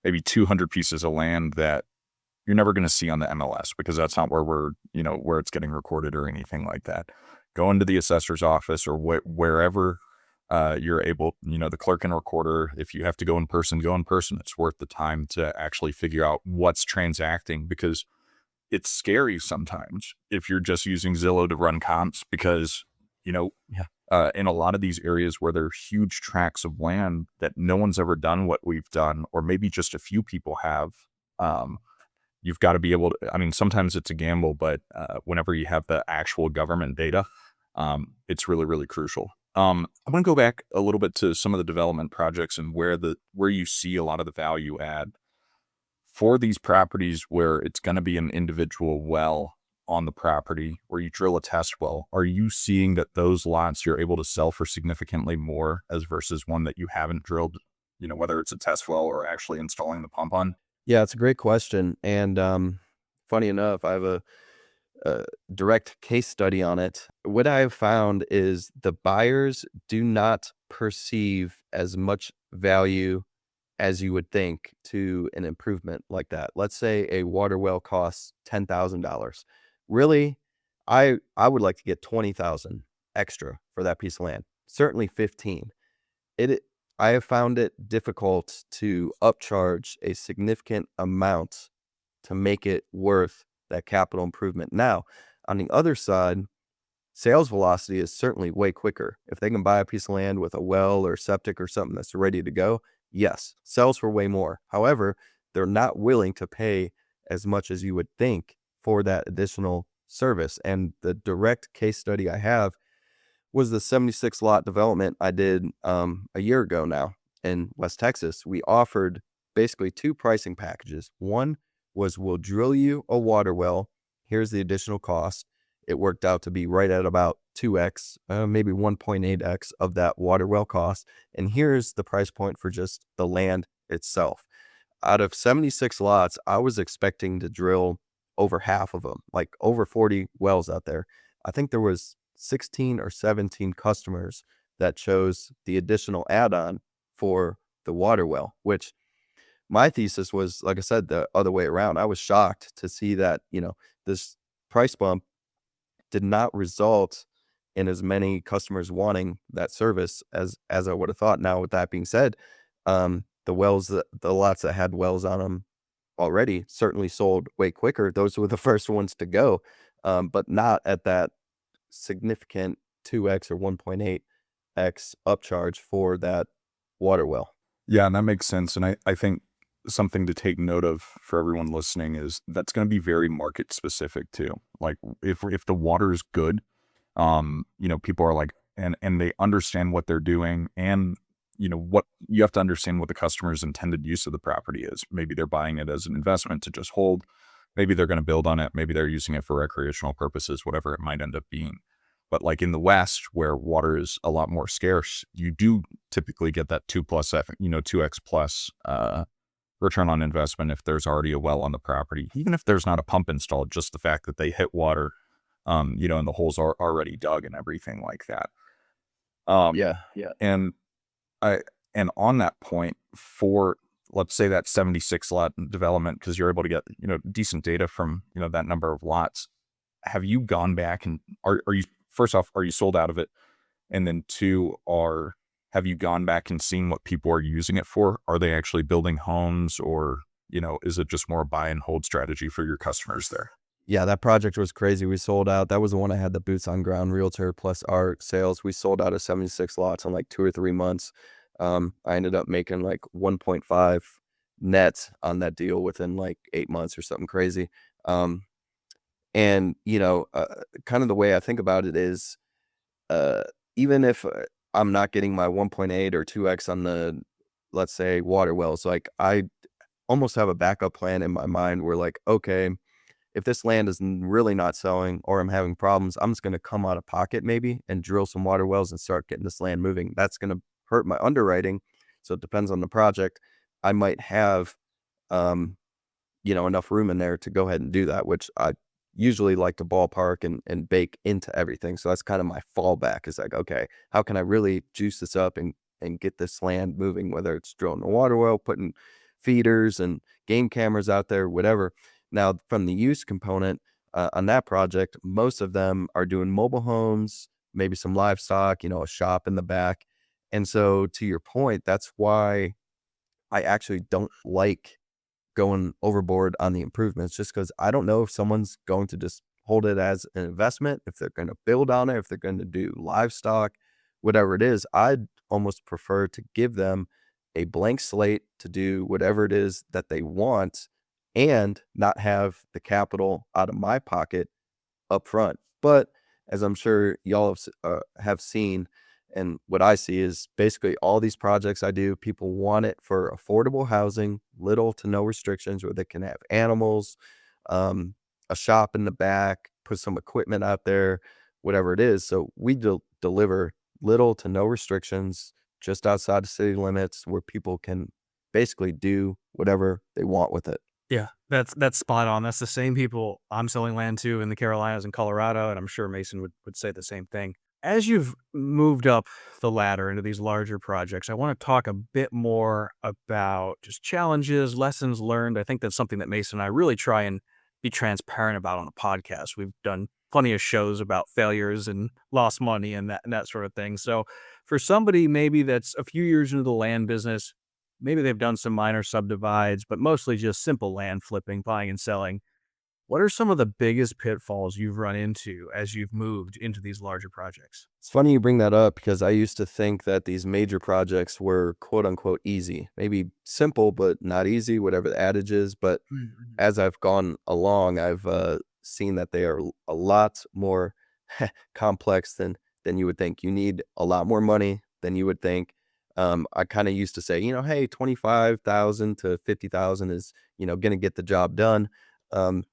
maybe 200 pieces of land that you're never going to see on the MLS because that's not where where it's getting recorded or anything like that. Go into the assessor's office or wherever you're able, the clerk and recorder. If you have to go in person, go in person. It's worth the time to actually figure out what's transacting, because it's scary sometimes if you're just using Zillow to run comps, because, Yeah. in a lot of these areas where there are huge tracts of land that no one's ever done what we've done, or maybe just a few people have, you've got to be able to, I mean, sometimes it's a gamble, but whenever you have the actual government data, it's really, really crucial. I'm going to go back a little bit to some of the development projects and where you see a lot of the value add for these properties, where it's going to be an individual well on the property where you drill a test well. Are you seeing that those lots you're able to sell for significantly more as versus one that you haven't drilled, whether it's a test well or actually installing the pump on? Yeah, it's a great question. And funny enough, I have a direct case study on it. What I have found is the buyers do not perceive as much value as you would think to an improvement like that. Let's say a water well costs $10,000. Really, I would like to get 20,000 extra for that piece of land. Certainly 15. It I have found it difficult to upcharge a significant amount to make it worth that capital improvement. Now, on the other side, sales velocity is certainly way quicker. If they can buy a piece of land with a well or septic or something that's ready to go, yes, sells for way more. However, they're not willing to pay as much as you would think for that additional service. And the direct case study I have was the 76 lot development I did a year ago now in West Texas. We offered basically two pricing packages. One was, we'll drill you a water well. Here's the additional cost. It worked out to be right at about 2x, maybe 1.8x of that water well cost. And here's the price point for just the land itself. Out of 76 lots, I was expecting to drill over half of them, like over 40 wells out there. I think there was 16 or 17 customers that chose the additional add-on for the water well, which my thesis was, like I said, the other way around. I was shocked to see that, this price bump did not result in as many customers wanting that service as I would have thought. Now, with that being said, the lots that had wells on them already certainly sold way quicker. Those were the first ones to go, but not at that significant 2x or 1.8x upcharge for that water well. Yeah, and that makes sense. And I think something to take note of for everyone listening is that's going to be very market specific too. Like if the water is good, people are like, and they understand what they're doing, and what you have to understand what the customer's intended use of the property is. Maybe they're buying it as an investment to just hold. Maybe they're going to build on it. Maybe they're using it for recreational purposes, whatever it might end up being. But like in the West, where water is a lot more scarce, you do typically get that 2x plus return on investment if there's already a well on the property. Even if there's not a pump installed, just the fact that they hit water, and the holes are already dug and everything like that. Yeah. And on that point, for let's say that 76 lot development, because you're able to get decent data from that number of lots, have you gone back and are you, first off, are you sold out of it? And then two, have you gone back and seen what people are using it for? Are they actually building homes, or is it just more a buy and hold strategy for your customers there? Yeah, that project was crazy. We sold out. That was the one I had the boots on ground realtor plus our sales. We sold out of 76 lots in like 2 or 3 months. I ended up making like 1.5 net on that deal within like 8 months or something crazy. And kind of the way I think about it is, even if I'm not getting my 1.8 or 2x on the, let's say, water wells, like I almost have a backup plan in my mind where like, okay, if this land is really not selling or I'm having problems, I'm just going to come out of pocket maybe and drill some water wells and start getting this land moving. That's going to hurt my underwriting. So it depends on the project. I might have, enough room in there to go ahead and do that, which I usually like to ballpark and bake into everything. So that's kind of my fallback, is like, okay, how can I really juice this up and get this land moving, whether it's drilling a water well, putting feeders and game cameras out there, whatever. Now, from the use component on that project, most of them are doing mobile homes, maybe some livestock, a shop in the back. And so to your point, that's why I actually don't like going overboard on the improvements, just because I don't know if someone's going to just hold it as an investment, if they're going to build on it, if they're going to do livestock, whatever it is. I'd almost prefer to give them a blank slate to do whatever it is that they want and not have the capital out of my pocket up front. But as I'm sure y'all have seen, and what I see is basically all these projects I do, people want it for affordable housing, little to no restrictions, where they can have animals, a shop in the back, put some equipment out there, whatever it is. So we deliver little to no restrictions just outside the city limits, where people can basically do whatever they want with it. Yeah, that's spot on. That's the same people I'm selling land to in the Carolinas and Colorado, and I'm sure Mason would say the same thing. As you've moved up the ladder into these larger projects, I want to talk a bit more about just challenges, lessons learned. I think that's something that Mason and I really try and be transparent about on the podcast. We've done plenty of shows about failures and lost money and that sort of thing. So for somebody maybe that's a few years into the land business, maybe they've done some minor subdivides, but mostly just simple land flipping, buying and selling. What are some of the biggest pitfalls you've run into as you've moved into these larger projects? It's funny you bring that up, because I used to think that these major projects were quote unquote easy, maybe simple, but not easy, whatever the adage is. But Mhm. as I've gone along, I've seen that they are a lot more complex than you would think. You need a lot more money than you would think. I kind of used to say, hey, 25,000 to 50,000 is, going to get the job done. Um,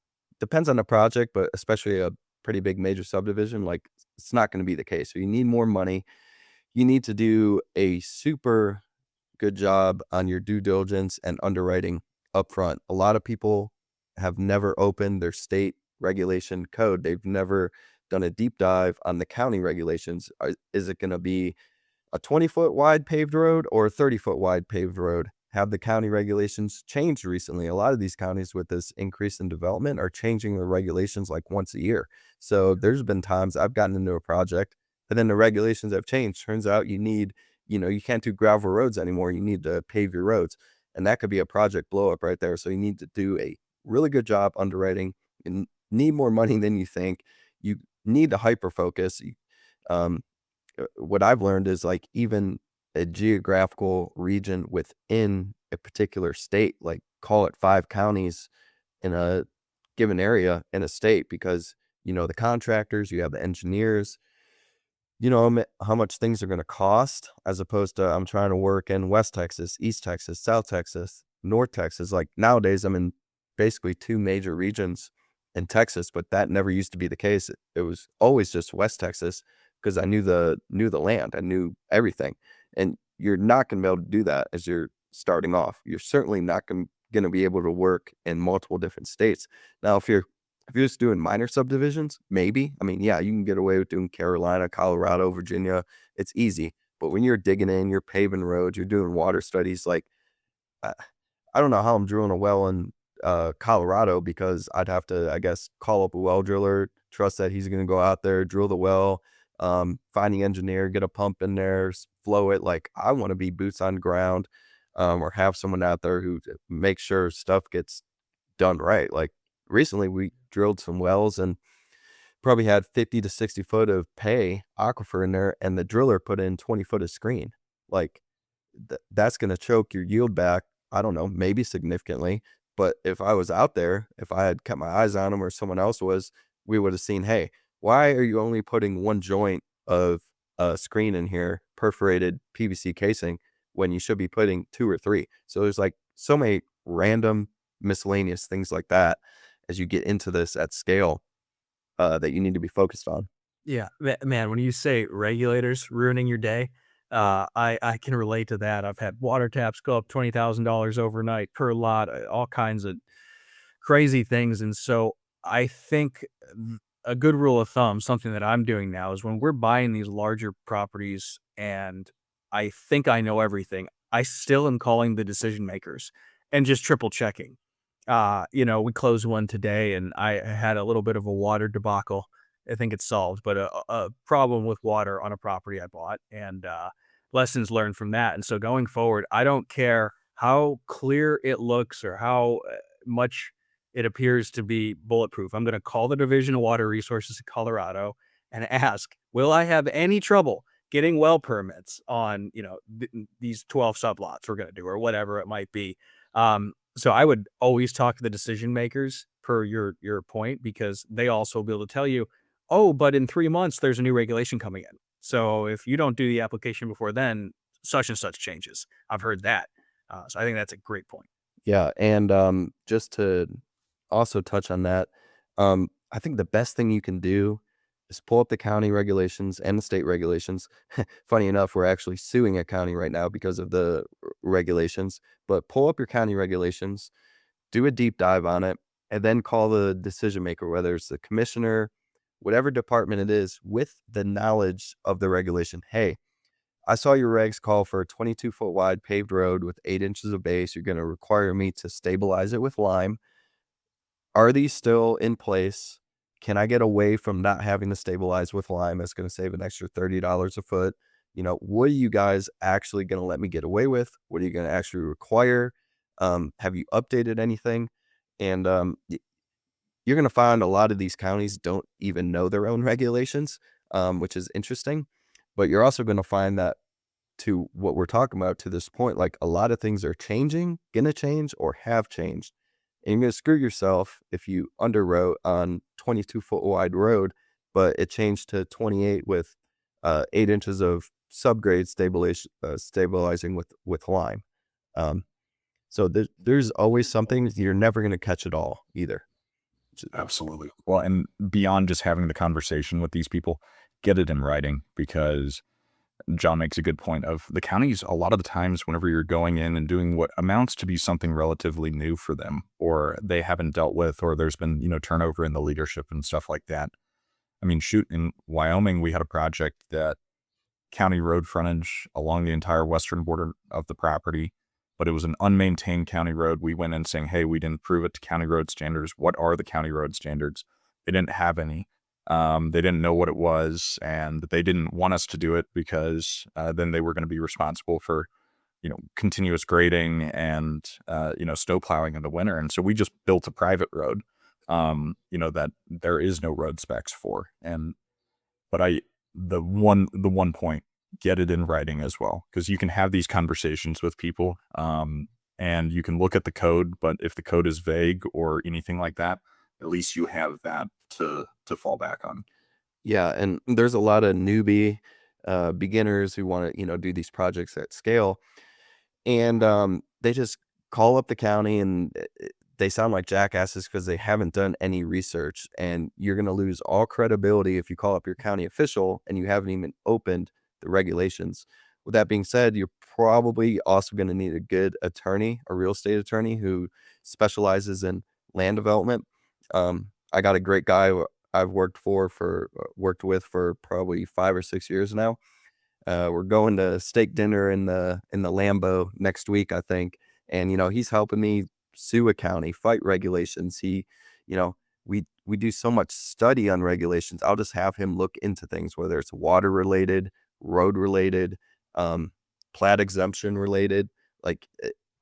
Depends on the project, but especially a pretty big major subdivision, like it's not going to be the case. So you need more money. You need to do a super good job on your due diligence and underwriting upfront. A lot of people have never opened their state regulation code. They've never done a deep dive on the county regulations. Is it going to be a 20-foot wide paved road or a 30-foot wide paved road? Have the county regulations changed recently? A lot of these counties with this increase in development are changing the regulations like once a year. So there's been times I've gotten into a project and then the regulations have changed. Turns out you can't do gravel roads anymore. You need to pave your roads. And that could be a project blow up right there. So you need to do a really good job underwriting and need more money than you think. You need to hyper focus. Um, what I've learned is like even a geographical region within a particular state, like call it 5 counties in a given area in a state, because the contractors, you have the engineers, how much things are going to cost, as opposed to I'm trying to work in West Texas, East Texas, South Texas, North Texas. Like nowadays, I'm in basically 2 major regions in Texas, but that never used to be the case. It was always just West Texas because I knew the land, I knew everything, and you're not going to be able to do that as you're starting off. You're certainly not going to be able to work in multiple different states. Now, if you're just doing minor subdivisions, maybe. I mean, yeah, you can get away with doing Carolina, Colorado, Virginia. It's easy. But when you're digging in, you're paving roads, you're doing water studies, like I, I don't know how I'm drilling a well in Colorado, because I'd have to, I guess, call up a well driller, trust that he's going to go out there, drill the well, find the engineer, get a pump in there, flow it. Like I want to be boots on ground, or have someone out there who makes sure stuff gets done right. Like recently we drilled some wells and probably had 50 to 60 foot of pay aquifer in there, and the driller put in 20 foot of screen. Like that's going to choke your yield back, I don't know, maybe significantly. But if I was out there, if I had kept my eyes on them or someone else was, we would have seen, hey, why are you only putting one joint of screen in here, perforated PVC casing, when you should be putting 2 or 3? So there's like so many random miscellaneous things like that as you get into this at scale, that you need to be focused on. Yeah, man, when you say regulators ruining your day, I can relate to that. I've had water taps go up $20,000 overnight per lot, all kinds of crazy things. And so I think a good rule of thumb, something that I'm doing now, is when we're buying these larger properties and I think I know everything, I still am calling the decision makers and just triple checking. We closed one today and I had a little bit of a water debacle. I think it's solved, but a problem with water on a property I bought, and lessons learned from that. And so going forward, I don't care how clear it looks or how much it appears to be bulletproof. I'm going to call the Division of Water Resources in Colorado and ask, will I have any trouble getting well permits on, these 12 sublots we're going to do, or whatever it might be. So I would always talk to the decision makers, per your point, because they also will be able to tell you, oh, but in 3 months there's a new regulation coming in. So if you don't do the application before then, such and such changes. I've heard that. So I think that's a great point. Yeah, and just to also touch on that, I think the best thing you can do is pull up the county regulations and the state regulations. Funny enough, we're actually suing a county right now because of the regulations, but pull up your county regulations, do a deep dive on it, and then call the decision maker, whether it's the commissioner, whatever department it is, with the knowledge of the regulation. Hey, I saw your regs call for a 22-foot wide paved road with 8 inches of base. You're going to require me to stabilize it with lime. Are these still in place? Can I get away from not having to stabilize with lime? It's going to save an extra $30 a foot. What are you guys actually going to let me get away with? What are you going to actually require? Have you updated anything? And you're going to find a lot of these counties don't even know their own regulations, which is interesting. But you're also going to find that, to what we're talking about to this point, like a lot of things are changing, going to change, or have changed. And you're going to screw yourself if you underwrote on 22-foot wide road, but it changed to 28 with 8 inches of subgrade stabilizing with lime. Um, so there's always something. You're never going to catch it all either. Absolutely. Well, and beyond just having the conversation with these people, get it in writing, because John makes a good point of the counties. A lot of the times, whenever you're going in and doing what amounts to be something relatively new for them, or they haven't dealt with, or there's been, turnover in the leadership and stuff like that. I mean, shoot, in Wyoming, we had a project that county road frontage along the entire western border of the property, but it was an unmaintained county road. We went in saying, hey, we didn't prove it to county road standards. What are the county road standards? They didn't have any. They didn't know what it was, and they didn't want us to do it because then they were going to be responsible for, continuous grading and, snow plowing in the winter. And so we just built a private road, that there is no road specs for. But the one point, get it in writing as well, because you can have these conversations with people, and you can look at the code, but if the code is vague or anything like that, at least you have that to fall back on. Yeah, and there's a lot of newbie beginners who want to, do these projects at scale, and they just call up the county, and they sound like jackasses because they haven't done any research, and you're going to lose all credibility if you call up your county official and you haven't even opened the regulations. With that being said, you're probably also going to need a good attorney, a real estate attorney who specializes in land development. I got a great guy who I've worked with for probably 5 or 6 years now. We're going to steak dinner in the Lambo next week, I think. And he's helping me sue a county, fight regulations. You know, we do so much study on regulations. I'll just have him look into things, whether it's water related, road related, plat exemption related. Like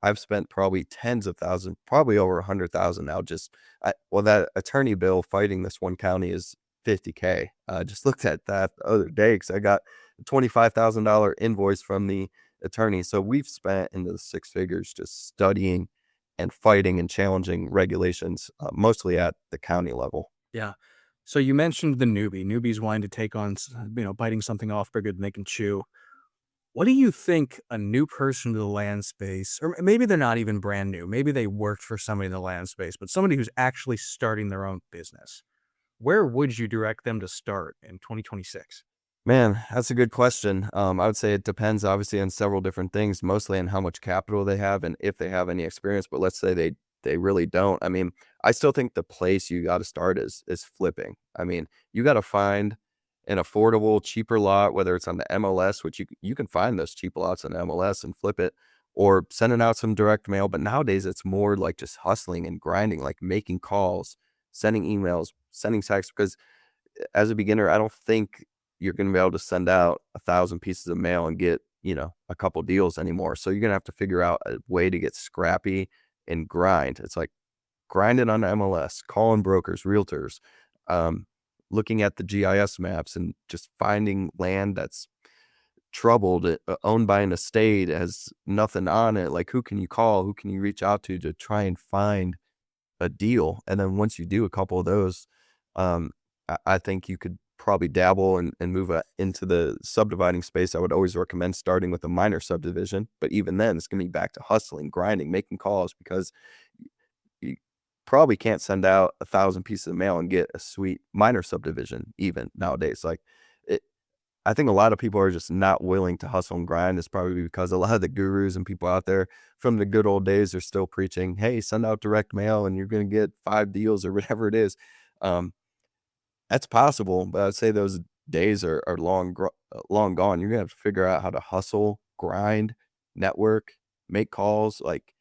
I've spent probably tens of thousands, probably over 100,000 now. That attorney bill fighting this one county is $50K. I just looked at that the other day because I got a $25,000 invoice from the attorney. So we've spent into the six figures just studying and fighting and challenging regulations, mostly at the county level. Yeah. So you mentioned the newbies wanting to take on, biting something off bigger than they can chew. What do you think a new person to the land space, or maybe they're not even brand new, maybe they worked for somebody in the land space, but somebody who's actually starting their own business, where would you direct them to start in 2026? Man, that's a good question. I would say it depends obviously on several different things, mostly on how much capital they have and if they have any experience. But let's say they really don't. I mean, I still think the place you got to start is flipping. I mean, you got to find an affordable, cheaper lot, whether it's on the MLS, which you can find those cheap lots on the MLS and flip it, or sending out some direct mail. But nowadays it's more like just hustling and grinding, like making calls, sending emails, sending texts, because as a beginner, I don't think you're going to be able to send out 1,000 pieces of mail and get, a couple deals anymore. So you're going to have to figure out a way to get scrappy and grind. It's like grinding on the MLS, calling brokers, realtors, looking at the GIS maps and just finding land that's troubled, owned by an estate, has nothing on it. Like, who can you call? Who can you reach out to try and find a deal? And then once you do a couple of those, I think you could probably dabble and move into the subdividing space. I would always recommend starting with a minor subdivision, but even then it's going to be back to hustling, grinding, making calls, because you probably can't send out 1,000 pieces of mail and get a sweet minor subdivision even nowadays. Like it, I think a lot of people are just not willing to hustle and grind. It's probably because a lot of the gurus and people out there from the good old days are still preaching, hey, send out direct mail and you're going to get 5 deals or whatever it is. That's possible, but I'd say those days are long gone. You're gonna have to figure out how to hustle, grind, network, make calls. Like,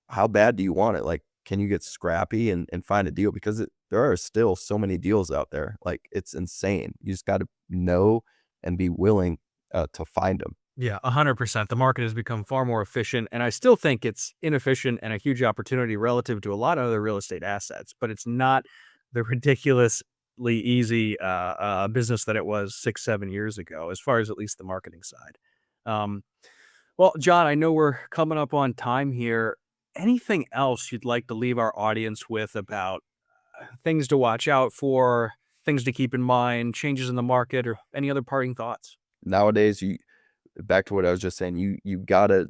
how bad do you want it? Like, can you get scrappy and find a deal? Because there are still so many deals out there. Like, it's insane. You just got to know and be willing to find them. Yeah, 100%. The market has become far more efficient, and I still think it's inefficient and a huge opportunity relative to a lot of other real estate assets, but it's not the ridiculously easy business that it was 6, 7 years ago, as far as at least the marketing side. Um, well, John, I know we're coming up on time here. Anything else you'd like to leave our audience with about things to watch out for, things to keep in mind, changes in the market, or any other parting thoughts? Nowadays, back to what I was just saying, you gotta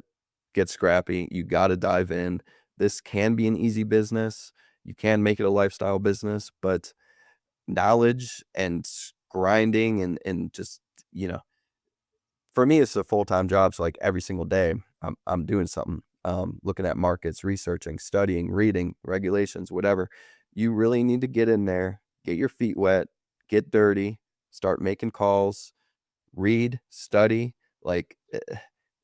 get scrappy. You gotta dive in. This can be an easy business. You can make it a lifestyle business, but knowledge and grinding and just, you know, for me, it's a full-time job. So like every single day I'm doing something, looking at markets, researching, studying, reading regulations, whatever. You really need to get in there, get your feet wet, get dirty, start making calls, read, study. Like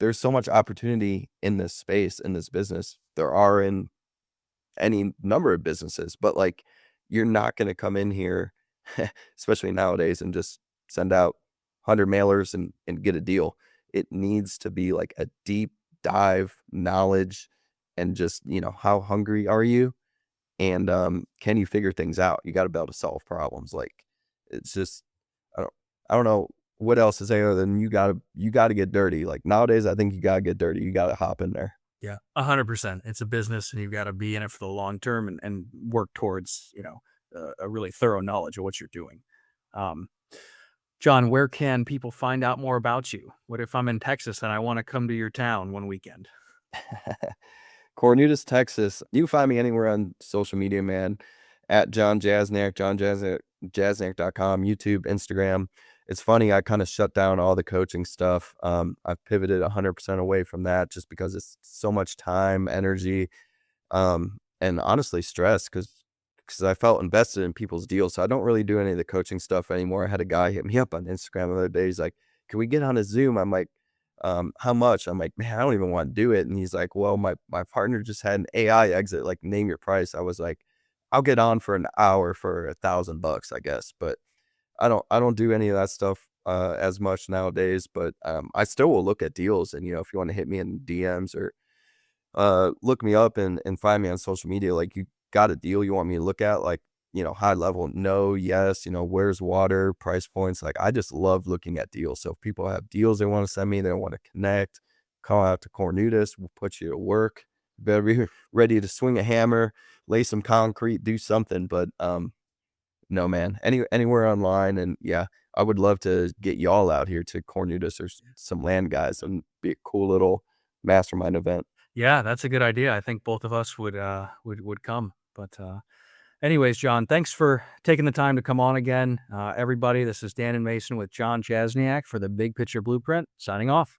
there's so much opportunity in this space, in this business. There are in any number of businesses, but like you're not going to come in here, especially nowadays, and just send out 100 mailers and get a deal. It needs to be like a deep dive knowledge and just, you know, how hungry are you? And can you figure things out? You got to be able to solve problems. Like it's just, I don't know what else to say other than you gotta get dirty. Like nowadays, I think you gotta get dirty. You gotta hop in there. Yeah, 100%. It's a business, and you've got to be in it for the long term and work towards, a really thorough knowledge of what you're doing. Um, John, where can people find out more about you? What if I'm in Texas and I want to come to your town one weekend? Cornudas, Texas. You can find me anywhere on social media, man. At Jon Jasniak, Jasniak.com, YouTube, Instagram. It's funny, I kind of shut down all the coaching stuff. I've pivoted 100% away from that just because it's so much time, energy, and honestly stress because I felt invested in people's deals. So I don't really do any of the coaching stuff anymore. I had a guy hit me up on Instagram the other day. He's like, "Can we get on a Zoom?" I'm like, "How much?" I'm like, "Man, I don't even want to do it." And he's like, "Well, my partner just had an AI exit. Like, name your price." I was like, "I'll get on for an hour for $1,000, I guess." But I don't do any of that stuff as much nowadays. But I still will look at deals. And if you want to hit me in DMs or look me up and find me on social media, like you got a deal you want me to look at, like, high level, no, yes, where's water, price points. Like I just love looking at deals. So if people have deals they want to send me, they want to connect, call out to Cornudas, we'll put you to work. You better be ready to swing a hammer, lay some concrete, do something. But no, man, anywhere online. And yeah, I would love to get y'all out here to Cornudas or some land guys and be a cool little mastermind event. Yeah, that's a good idea. I think both of us would come. But anyways, John, thanks for taking the time to come on again. Everybody, this is Dan and Mason with Jon Jasniak for the Big Picture Blueprint, signing off.